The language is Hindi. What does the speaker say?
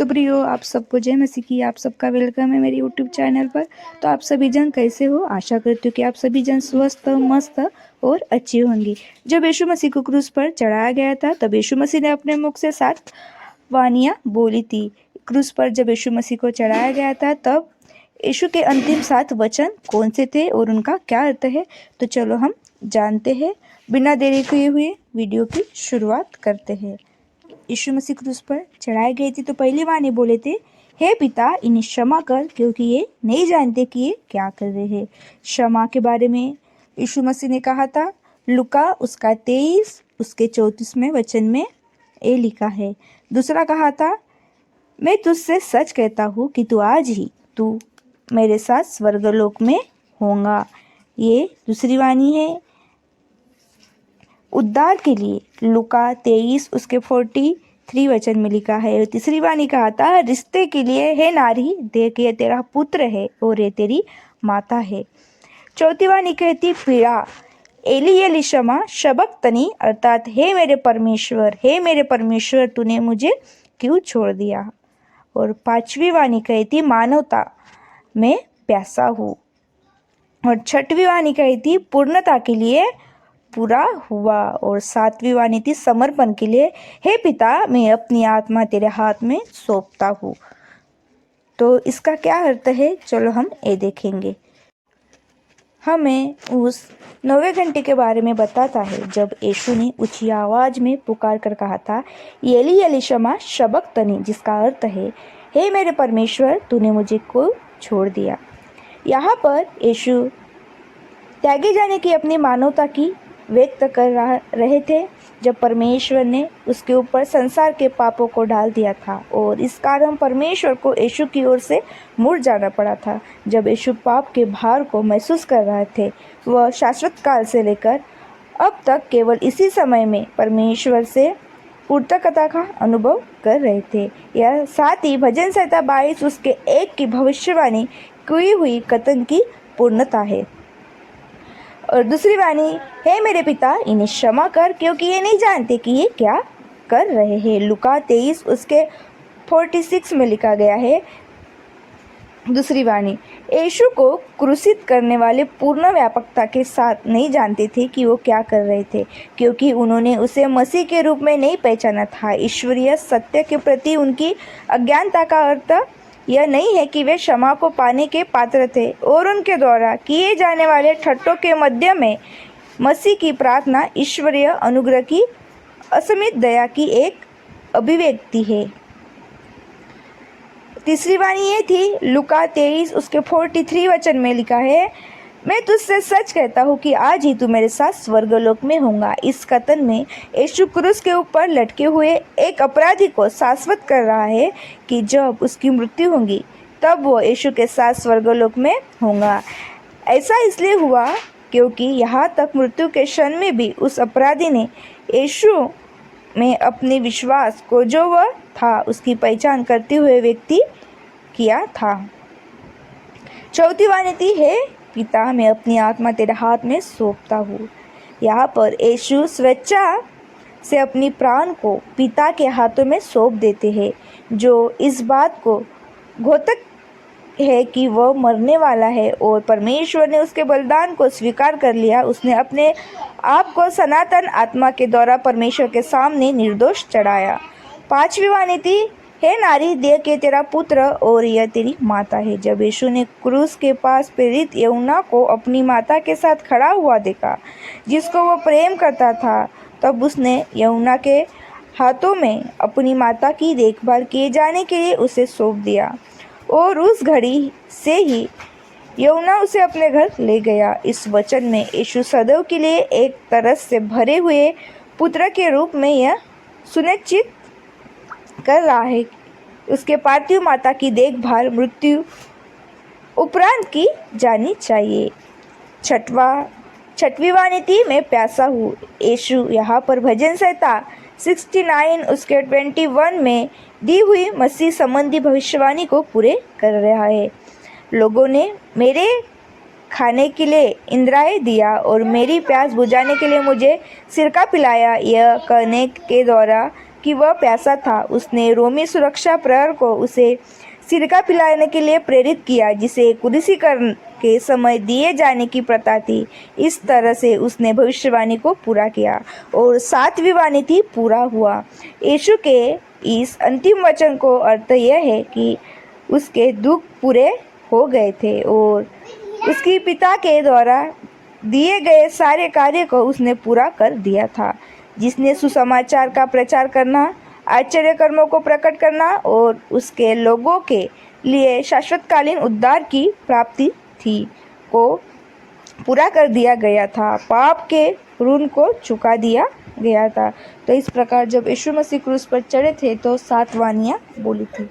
तो प्रियो, आप सबको जय मसीह की। आप सबका वेलकम है मेरे यूट्यूब चैनल पर। तो आप सभी जन कैसे हो? आशा करती हूँ कि आप सभी जन स्वस्थ मस्त और अच्छी होंगी। जब यीशु मसीह को क्रूस पर चढ़ाया गया था तब यीशु मसीह ने अपने मुख से 7 वाणियाँ बोली थी। क्रूस पर जब यीशु मसीह को चढ़ाया गया था तब यीशु के अंतिम 7 वचन कौन से थे और उनका क्या अर्थ है, तो चलो हम जानते हैं। बिना देरी किए हुए वीडियो की शुरुआत करते हैं। यीशु मसीह क्रूस पर चढ़ाए गए थे तो पहली वाणी बोले थे, हे पिता, इन्हें क्षमा कर क्योंकि ये नहीं जानते कि ये क्या कर रहे हैं। क्षमा के बारे में यीशु मसीह ने कहा था, लुका उसका 23 उसके 34वें वचन में ये लिखा है। दूसरा कहा था, मैं तुझसे सच कहता हूँ कि तू मेरे साथ स्वर्गलोक में होगा। ये दूसरी वाणी है उद्धार के लिए, लुका 23 उसके 43 वचन में लिखा है। तीसरी वाणी कहा था, रिश्ते के लिए, हे नारी, देख ये तेरा पुत्र है और ये तेरी माता है। चौथी वाणी कहती, पीड़ा, एली एली शमा शबक्तनी, अर्थात हे मेरे परमेश्वर तूने मुझे क्यों छोड़ दिया। और पांचवी वाणी कहती, मानवता, मैं प्यासा हूँ। और छठवीं वाणी कहती, पूर्णता के लिए, पूरा हुआ। और सातवीं वाणी थी समर्पण के लिए, हे पिता, मैं अपनी आत्मा तेरे हाथ में सौंपता हूँ। तो इसका क्या अर्थ है, चलो हम ये देखेंगे। हमें उस 9वें घंटे के बारे में बताता है जब यीशु ने ऊंची आवाज में पुकार कर कहा था, एली एली शमा शबक्तनी, जिसका अर्थ है, हे मेरे परमेश्वर तूने मुझे क्यों छोड़ दिया। यहाँ पर यीशु त्यागे जाने की अपनी मानवता की व्यक्त कर रहे थे जब परमेश्वर ने उसके ऊपर संसार के पापों को डाल दिया था और इस कारण परमेश्वर को यीशु की ओर से मुड़ जाना पड़ा था। जब यीशु पाप के भार को महसूस कर रहे थे, वह शाश्वत काल से लेकर अब तक केवल इसी समय में परमेश्वर से पूर्णता का अनुभव कर रहे थे। यह साथ ही भजन संहिता 22 उसके 1 की भविष्यवाणी की हुई कथन की पूर्णता है। और दूसरी वाणी, हे मेरे पिता, इन्हें क्षमा कर क्योंकि ये नहीं जानते कि ये क्या कर रहे हैं। लुका 23 उसके 46 में लिखा गया है। दूसरी वाणी, यीशु को क्रूसित करने वाले पूर्ण व्यापकता के साथ नहीं जानते थे कि वो क्या कर रहे थे, क्योंकि उन्होंने उसे मसीह के रूप में नहीं पहचाना था। ईश्वरीय सत्य के प्रति उनकी अज्ञानता का अर्थ यह नहीं है कि वे क्षमा को पाने के पात्र थे और उनके द्वारा किए जाने वाले ठट्टों के मध्य में मसीह की प्रार्थना ईश्वरीय अनुग्रह की असीमित दया की एक अभिव्यक्ति है। तीसरी वाणी ये थी, लुका 23 उसके 43 वचन में लिखा है, मैं तुझसे सच कहता हूँ कि आज ही तू मेरे साथ स्वर्गलोक में होगा। इस कथन में यीशु क्रूस के ऊपर लटके हुए एक अपराधी को शाश्वत कर रहा है कि जब उसकी मृत्यु होगी तब वो यीशु के साथ स्वर्गलोक में होगा। ऐसा इसलिए हुआ क्योंकि यहाँ तक मृत्यु के क्षण में भी उस अपराधी ने यीशु में अपने विश्वास को, जो वह था, उसकी पहचान करते हुए व्यक्त किया था। चौथी वाणी थी, हे पिता, मैं अपनी आत्मा तेरे हाथ में सौंपता हूँ। यहाँ पर यीशु स्वेच्छा से अपनी प्राण को पिता के हाथों में सौंप देते हैं, जो इस बात को घोषित है कि वह मरने वाला है और परमेश्वर ने उसके बलिदान को स्वीकार कर लिया। उसने अपने आप को सनातन आत्मा के द्वारा परमेश्वर के सामने निर्दोष चढ़ाया। पांचवी वाणी थी, हे नारी, देख ये तेरा पुत्र और यह तेरी माता है। जब यीशु ने क्रूस के पास प्रेरित यूहन्ना को अपनी माता के साथ खड़ा हुआ देखा, जिसको वो प्रेम करता था, तब उसने यूहन्ना के हाथों में अपनी माता की देखभाल किए जाने के लिए उसे सौंप दिया और उस घड़ी से ही यूहन्ना उसे अपने घर ले गया। इस वचन में यीशु सदैव के लिए एक तरस से भरे हुए पुत्र के रूप में यह सुनिश्चित कर रहा है उसके पार्थिव माता की देखभाल मृत्यु उपरांत की जानी चाहिए। छठवीं वाणी थी, मैं प्यासा हूँ। यीशु यहाँ पर भजन संहिता 69 उसके 21 में दी हुई मसीह संबंधी भविष्यवाणी को पूरे कर रहा है। लोगों ने मेरे खाने के लिए इंद्राए दिया और मेरी प्यास बुझाने के लिए मुझे सिरका पिलाया। यह कहने के द्वारा कि वह प्यासा था। उसने रोमी सुरक्षा प्रहर को उसे सिरका पिलाने के लिए प्रेरित किया, जिसे क्रूसीकरण के समय दिए जाने की प्रथा थी। इस तरह से उसने भविष्यवाणी को पूरा किया और 7वीं वाणी थी पूरा हुआ। यीशु के इस अंतिम वचन को अर्थ यह है कि उसके दुख पूरे हो गए थे और उसके पिता के द्वारा दिए गए सारे कार्य को उसने पूरा कर दिया था, जिसने सुसमाचार का प्रचार करना, आश्चर्य कर्मों को प्रकट करना और उसके लोगों के लिए शाश्वतकालीन उद्धार की प्राप्ति थी को पूरा कर दिया गया था। पाप के ऋण को चुका दिया गया था। तो इस प्रकार जब यीशु मसीह क्रूस पर चढ़े थे तो 7 वाणियाँ बोली थी।